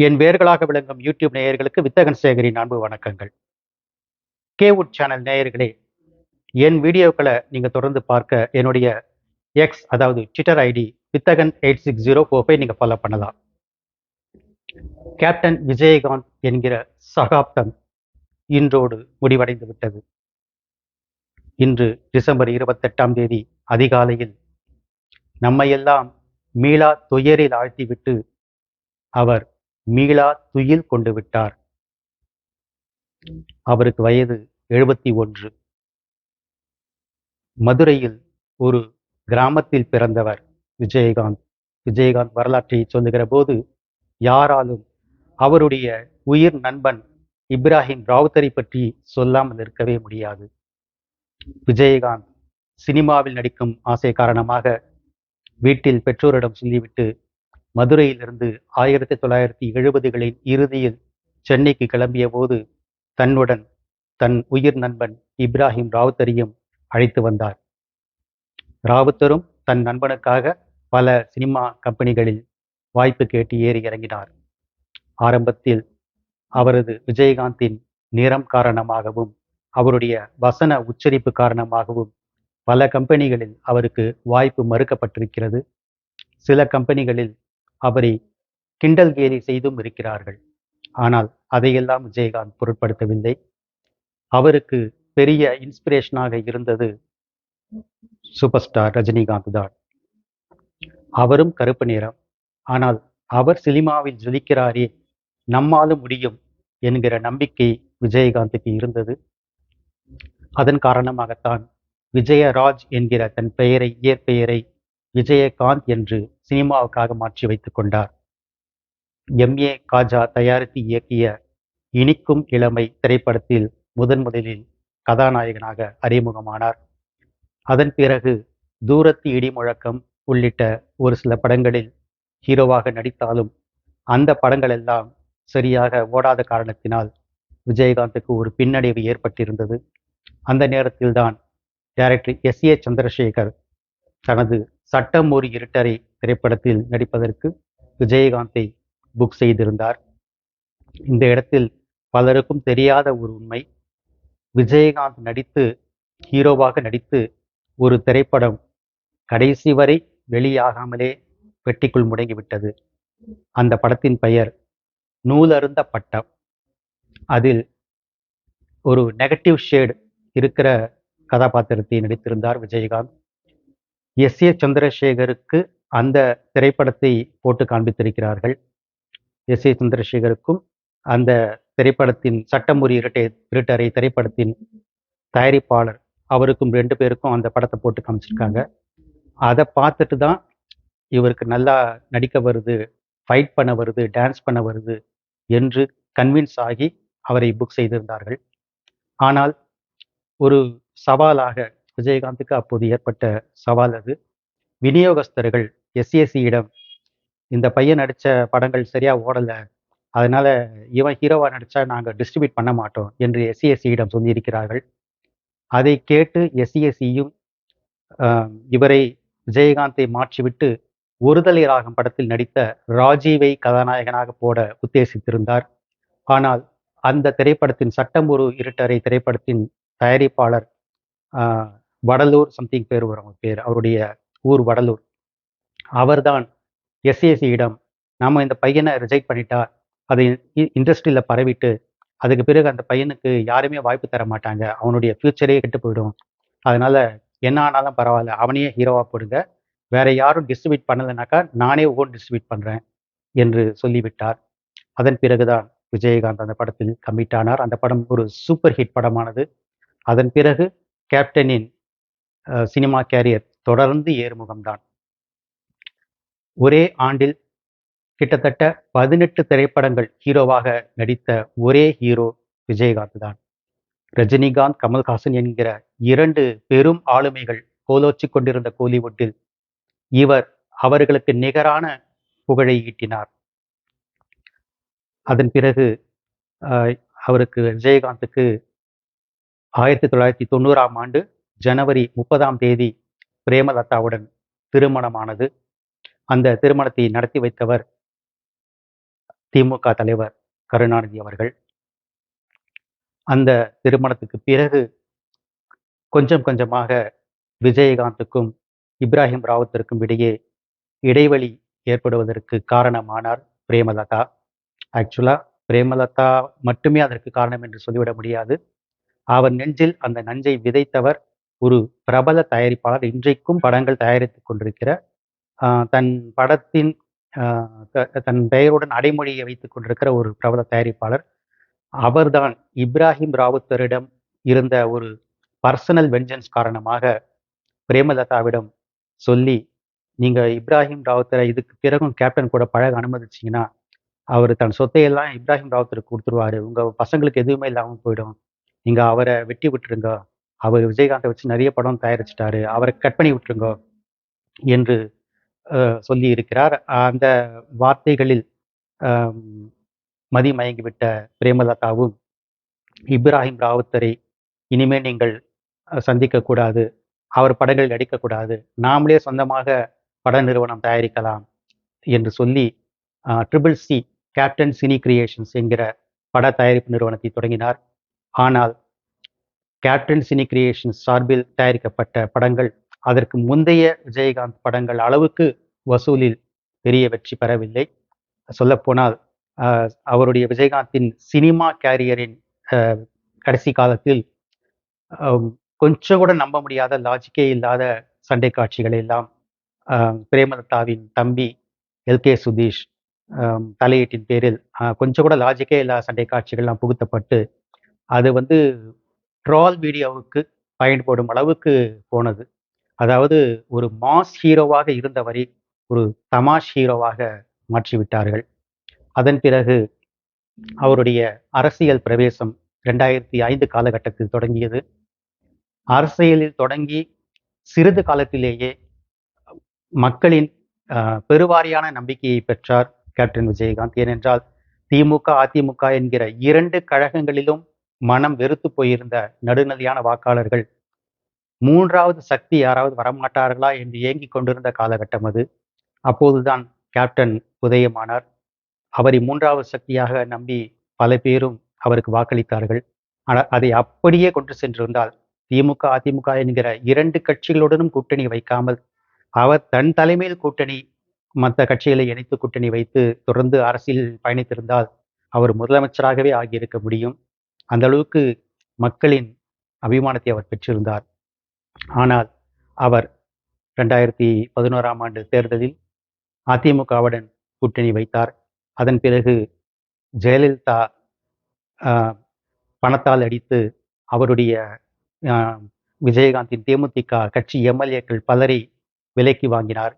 என் வேர்களாக விளங்கும் யூடியூப் நேயர்களுக்கு வித்தகன் சேகரின் அன்பு வணக்கங்கள். கேவுட் சேனல் நேயர்களே, என் வீடியோக்களை நீங்க தொடர்ந்து பார்க்க என்னுடைய எக்ஸ் அதாவது ட்விட்டர் ஐடி வித்தகன் 8604 நீங்க ஃபாலோ பண்ணலாம். கேப்டன் விஜயகாந்த் என்கிற சகாப்தம் இன்றோடு முடிவடைந்து விட்டது. இன்று டிசம்பர் 28ஆம் தேதி அதிகாலையில் நம்மையெல்லாம் மீளா துயரில் ஆழ்த்திவிட்டு அவர் மீளா துயில் கொண்டு விட்டார். அவருக்கு வயது 71. மதுரையில் ஒரு கிராமத்தில் பிறந்தவர் விஜயகாந்த். விஜயகாந்த் வரலாற்றை சொல்லுகிற போது யாராலும் அவருடைய உயிர் நண்பன் இப்ராஹிம் ராவுத்தரை பற்றி சொல்லாமல் இருக்கவே முடியாது. விஜயகாந்த் சினிமாவில் நடிக்கும் ஆசை காரணமாக வீட்டில் பெற்றோரிடம் சொல்லிவிட்டு மதுரையிலிருந்து 1970களின் இறுதியில் சென்னைக்கு கிளம்பிய போது தன்னுடன் தன் உயிர் நண்பன் இப்ராஹிம் ராவுத்தரையும் அழைத்து வந்தார். ராவுத்தரும் தன் நண்பனுக்காக பல சினிமா கம்பெனிகளில் வாய்ப்பு கேட்டு ஏறி இறங்கினார். ஆரம்பத்தில் அவரது விஜயகாந்தின் நிறம் காரணமாகவும் அவருடைய வசன உச்சரிப்பு காரணமாகவும் பல கம்பெனிகளில் அவருக்கு வாய்ப்பு மறுக்கப்பட்டிருக்கிறது. சில கம்பெனிகளில் அவரை கிண்டல் கேலி செய்தும் இருக்கிறார்கள். ஆனால் அதையெல்லாம் விஜயகாந்த் பொருட்படுத்தவில்லை. அவருக்கு பெரிய இன்ஸ்பிரேஷனாக இருந்தது சூப்பர் ஸ்டார் ரஜினிகாந்த் தான். அவரும் கருப்பு நிறம், ஆனால் அவர் சினிமாவில் ஜொலிக்கிறாரே, நம்மாலும் முடியும் என்கிற நம்பிக்கை விஜயகாந்துக்கு இருந்தது. அதன் காரணமாகத்தான் விஜயராஜ் என்கிற தன் பெயரை இயற்பெயரை விஜயகாந்த் என்று சினிமாவுக்காக மாற்றி வைத்துக் கொண்டார். எம்.ஏ. காஜா தயாரித்து இயக்கிய இனிக்கும் இளமை திரைப்படத்தில் முதலில் கதாநாயகனாக அறிமுகமானார். அதன் பிறகு தூரத்து இடி முழக்கம் உள்ளிட்ட ஒரு சில படங்களில் ஹீரோவாக நடித்தாலும் அந்த படங்கள் எல்லாம் சரியாக ஓடாத காரணத்தினால் விஜயகாந்துக்கு ஒரு பின்னடைவு ஏற்பட்டிருந்தது. அந்த நேரத்தில்தான் டைரக்டர் எஸ்.ஏ. சந்திரசேகர் தனது சட்டம் ஒரு இருட்டறை திரைப்படத்தில் நடிப்பதற்கு விஜயகாந்தை புக் செய்திருந்தார். இந்த இடத்தில் பலருக்கும் தெரியாத ஒரு உண்மை, விஜயகாந்த் நடித்து ஹீரோவாக நடித்து ஒரு திரைப்படம் கடைசி வரை வெளியாகாமலே பெட்டிக்குள் முடங்கிவிட்டது. அந்த படத்தின் பெயர் நூலருந்த பட்டம். அதில் ஒரு நெகட்டிவ் ஷேட் இருக்கிற கதாபாத்திரத்தை நடித்திருந்தார் விஜயகாந்த். எஸ்.ஏ. சந்திரசேகருக்கு அந்த திரைப்படத்தை போட்டு காண்பித்திருக்கிறார்கள். எஸ்.ஏ. சந்திரசேகருக்கும் அந்த திரைப்படத்தின் சட்டமுறி இருட்டறை திரைப்படத்தின் தயாரிப்பாளர் அவருக்கும் 2 பேருக்கும் அந்த படத்தை போட்டு காமிச்சிருக்காங்க. அதை பார்த்துட்டு தான் இவருக்கு நல்லா நடிக்க வருது, ஃபைட் பண்ண வருது, டான்ஸ் பண்ண வருது என்று கன்வின்ஸ் ஆகி அவரை புக் செய்திருந்தார்கள். ஆனால் ஒரு சவாலாக விஜயகாந்துக்கு அப்போது ஏற்பட்ட சவால் அது. விநியோகஸ்தர்கள் எஸ்ஏசியிடம் இந்த பையன் நடித்த படங்கள் சரியா ஓடலை, அதனால இவன் ஹீரோவா நடிச்சா நாங்கள் டிஸ்ட்ரிபியூட் பண்ண மாட்டோம் என்று எஸ்சிஎஸ்சியிடம் சொல்லியிருக்கிறார்கள். அதை கேட்டு எஸ்சிஎஸ்சியும் இவரை விஜயகாந்தை மாற்றிவிட்டு ஒருதலை ராகம் படத்தில் நடித்த ராஜீவை கதாநாயகனாக போட உத்தேசித்திருந்தார். ஆனால் அந்த திரைப்படத்தின் சட்டம் ஒரு இருட்டறை திரைப்படத்தின் தயாரிப்பாளர் வடலூர் சம்திங் பேர் வரும் பேர், அவருடைய ஊர் வடலூர். அவர்தான் எஸ்ஏசியிடம் நாம இந்த பையனை ரிஜெக்ட் பண்ணிட்டா அதை இண்டஸ்ட்ரியில் பரவிட்டு அதுக்கு பிறகு அந்த பையனுக்கு யாருமே வாய்ப்பு தர மாட்டாங்க, அவனுடைய ஃபியூச்சரே கெட்டு போயிடும், அதனால என்ன ஆனாலும் பரவாயில்ல அவனையே ஹீரோவா போடுங்க, வேற யாரும் டிஸ்ட்ரிபியூட் பண்ணலைனாக்கா நானே ஓன் டிஸ்ட்ரிபியூட் பண்றேன் என்று சொல்லிவிட்டார். அதன் பிறகுதான் விஜயகாந்த் அந்த படத்தில் கமிட் ஆனார். அந்த படம் ஒரு சூப்பர் ஹிட் படமானது. அதன் பிறகு கேப்டனின் சினிமா கேரியர் தொடர்ந்து ஏறுமுகம்தான். ஒரே ஆண்டில் கிட்டத்தட்ட 18 திரைப்படங்கள் ஹீரோவாக நடித்த ஒரே ஹீரோ விஜயகாந்த் தான். ரஜினிகாந்த், கமல்ஹாசன் என்கிற 2 பெரும் ஆளுமைகள் கோலோச்சி கொண்டிருந்த கோலிவுட்டில் இவர் அவர்களுக்கு நிகரான புகழை ஈட்டினார். அதன் பிறகு அவருக்கு விஜயகாந்துக்கு 1990ஆம் ஆண்டு ஜனவரி 30ஆம் தேதி பிரேமலதாவுடன் திருமணமானது. அந்த திருமணத்தை நடத்தி வைத்தவர் திமுக தலைவர் கருணாநிதி அவர்கள். அந்த திருமணத்துக்கு பிறகு கொஞ்சம் கொஞ்சமாக விஜயகாந்துக்கும் இப்ராஹிம் ராவுத்தருக்கும் இடையே இடைவெளி ஏற்படுவதற்கு காரணமானார் பிரேமலதா. ஆக்சுவலா பிரேமலதா மட்டுமே அதற்கு காரணம் என்று சொல்லிவிட முடியாது. அவர் நெஞ்சில் அந்த நஞ்சை விதைத்தவர் ஒரு பிரபல தயாரிப்பாளர், இன்றைக்கும் படங்கள் தயாரித்துக் கொண்டிருக்கிற, தன் படத்தின் தன் பெயருடன் அடைமொழியை வைத்துக் கொண்டிருக்கிற ஒரு பிரபல தயாரிப்பாளர். அவர்தான் இப்ராஹிம் ராவுத்தரிடம் இருந்த ஒரு பர்சனல் வெஞ்சன்ஸ் காரணமாக பிரேமலதாவிடம் சொல்லி, நீங்க இப்ராஹிம் ராவுத்தரை இதுக்கு பிறகும் கேப்டன் கூட பழக அனுமதிச்சீங்கன்னா அவர் தன் சொத்தையெல்லாம் இப்ராஹிம் ராவுத்தருக்கு கொடுத்துருவாரு, உங்க பசங்களுக்கு எதுவுமே இல்லாமல் போயிடும், நீங்க அவரை வெட்டி விட்டுருங்க, அவர் விஜயகாந்தை வச்சு நிறைய படம் தயாரிச்சிட்டாரு, அவரை கட் பண்ணி விட்டுருங்க என்று சொல்லி இருக்கிறார். அந்த வார்த்தைகளில் மதிமயங்கிவிட்ட பிரேமலதாவும் இப்ராஹிம் ராவுத்தரை இனிமேல் நீங்கள் சந்திக்கக்கூடாது, அவர் படங்களில் நடிக்கக்கூடாது, நாமளே சொந்தமாக பட நிறுவனம் தயாரிக்கலாம் என்று சொல்லி triple C Captain Cine Creations என்கிற பட தயாரிப்பு நிறுவனத்தை தொடங்கினார். ஆனால் கேப்டன் சினி கிரியேஷன்ஸ் சார்பில் தயாரிக்கப்பட்ட படங்கள் அதற்கு முந்தைய விஜயகாந்த் படங்கள் அளவுக்கு வசூலில் பெரிய வெற்றி பெறவில்லை. சொல்லப்போனால் அவருடைய விஜயகாந்தின் சினிமா கேரியரின் கடைசி காலத்தில் கொஞ்சம் கூட நம்ப முடியாத, லாஜிக்கே இல்லாத சண்டை காட்சிகளை எல்லாம் பிரேமலதாவின் தம்பி எல்கே சுதீஷ் தலையீட்டின் பேரில் கொஞ்சம் கூட லாஜிக்கே இல்லாத சண்டை காட்சிகள்லாம் புகுத்தப்பட்டு அது ட்ரால் வீடியோவுக்கு பயன்படும் அளவுக்கு போனது. அதாவது ஒரு மாஸ் ஹீரோவாக இருந்தவரை ஒரு தமாஷ் ஹீரோவாக மாற்றிவிட்டார்கள். அதன் பிறகு அவருடைய அரசியல் பிரவேசம் 2005 காலகட்டத்தில் தொடங்கியது. அரசியலில் தொடங்கி சிறிது காலத்திலேயே மக்களின் பெருவாரியான நம்பிக்கையை பெற்றார் கேப்டன் விஜயகாந்த். ஏனென்றால் திமுக அதிமுக என்கிற இரண்டு கழகங்களிலும் மனம் வெறுத்து போயிருந்த நடுநிலையான வாக்காளர்கள் மூன்றாவது சக்தி யாராவது வரமாட்டார்களா என்று ஏங்கிக் கொண்டிருந்த காலகட்டம் அது. அப்போதுதான் கேப்டன் உதயமானார். அவரை மூன்றாவது சக்தியாக நம்பி பல பேரும் அவருக்கு வாக்களித்தார்கள். ஆனால் அதை அப்படியே கொண்டு சென்றிருந்தால் திமுக அதிமுக என்கிற இரண்டு கட்சிகளுடனும் கூட்டணி வைக்காமல் அவர் தன் தலைமையில் கூட்டணி, மற்ற கட்சிகளை இணைத்து கூட்டணி வைத்து தொடர்ந்து அரசியல் பயணித்திருந்தால் அவர் முதலமைச்சராகவே ஆகியிருக்க முடியும். அந்த அளவுக்கு மக்களின் அபிமானத்தை அவர் பெற்றிருந்தார். ஆனால் அவர் 2011ஆம் ஆண்டு தேர்தலில் அதிமுகவுடன் கூட்டணி வைத்தார். அதன் பிறகு ஜெயலலிதா பணத்தால் அடித்து அவருடைய விஜயகாந்தின் தேமுதிக கட்சி எம்எல்ஏக்கள் பலரை விலைக்கு வாங்கினார்.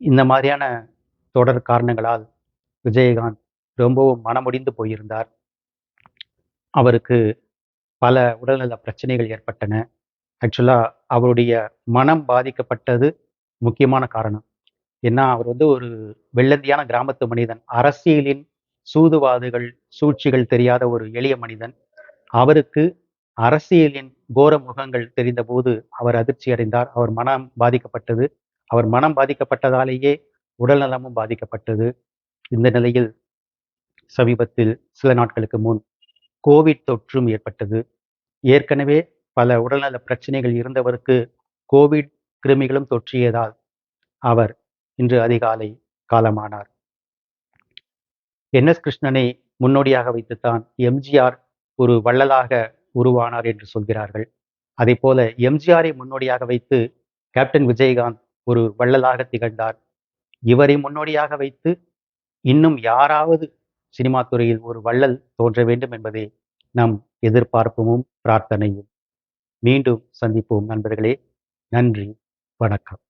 இந்த மாதிரியான தொடர் காரணங்களால் விஜயகாந்த் ரொம்பவும் மனமுடிந்து போயிருந்தார். அவருக்கு பல உடல்நல பிரச்சனைகள் ஏற்பட்டன. ஆக்சுவலாக அவருடைய மனம் பாதிக்கப்பட்டது முக்கியமான காரணம். ஏன்னா அவர் ஒரு வெள்ளந்தியான கிராமத்து மனிதன், அரசியலின் சூதுவாதுகள் சூழ்ச்சிகள் தெரியாத ஒரு எளிய மனிதன். அவருக்கு அரசியலின் கோர முகங்கள் தெரிந்தபோது அவர் அதிர்ச்சி அடைந்தார். அவர் மனம் பாதிக்கப்பட்டது. அவர் மனம் பாதிக்கப்பட்டதாலேயே உடல்நலமும் பாதிக்கப்பட்டது. இந்த நிலையில் சமீபத்தில் சில நாட்களுக்கு முன் கோவிட் தொற்றும் ஏற்பட்டது. ஏற்கனவே பல உடல்நல பிரச்சனைகள் இருந்தவருக்கு கோவிட் கிருமிகளும் தொற்றியதால் அவர் இன்று அதிகாலை காலமானார். என்.எஸ். கிருஷ்ணனை முன்னோடியாக வைத்துத்தான் எம்ஜிஆர் ஒரு வள்ளலாக உருவானார் என்று சொல்கிறார்கள். அதே போல எம்ஜிஆரை முன்னோடியாக வைத்து கேப்டன் விஜயகாந்த் ஒரு வள்ளலாக திகழ்ந்தார். இவரை முன்னோடியாக வைத்து இன்னும் யாராவது சினிமா துறையில் ஒரு வள்ளல் தோன்ற வேண்டும் என்பதே நம் எதிர்பார்ப்பும் பிரார்த்தனையும். மீண்டும் சந்திப்போம் நண்பர்களே. நன்றி, வணக்கம்.